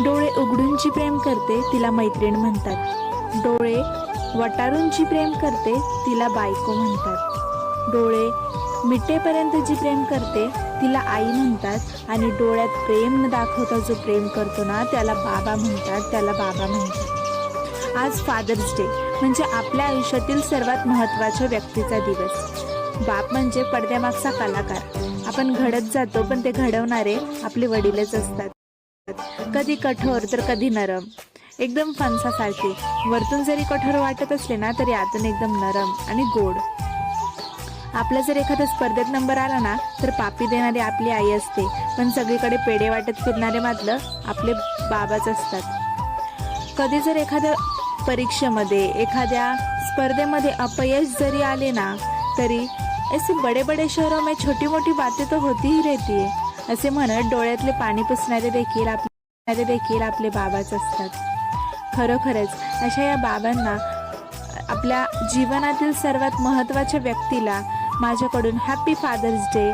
डोळे उघडून जी प्रेम करते तिला मैत्रीण म्हणतात. डोळे वटारून जी प्रेम करते तिला बायको म्हणतात. डोळे मिटेपर्यंत जी प्रेम करते तिला आई म्हणतात. आणि डोळ्यात प्रेम न दाखवता जो प्रेम करतो ना त्याला बाबा म्हणतात, त्याला बाबा म्हणतात. आज फादर्स डे म्हणजे आपल्या आयुष्यातील सर्वात महत्त्वाच्या व्यक्तीचा दिवस. बाप म्हणजे पडद्यामागचा कलाकार. आपण घडत जातो पण ते घडवणारे आपले वडीलच असतात. कधी कठोर तर कधी नरम, एकदम फणसासारखे. वरतून जरी कठोर वाटत असले ना तरी आतून एकदम नरम आणि गोड. आपला जर एखाद्या स्पर्धेत नंबर आला ना तर पापी देणारी आपली आई असते, पण सगळीकडे पेढे वाटत फिरणारे मात्र आपले बाबाच असतात. कधी जर एखाद्या परीक्षेमध्ये एखाद्या स्पर्धेमध्ये अपयश जरी आले ना तरी ऐसे बडे बडे शहरों में छोटी मोठी बातें तो होती ही रहती है असे म्हणत डोळ्यातले पाणी पुसणारे देखील आपले बाबाच असतात. खरोखरच अशा या बाबांना, आपल्या जीवनातील सर्वात महत्त्वाच्या व्यक्तीला माझ्याकडून हॅपी फादर्स डे.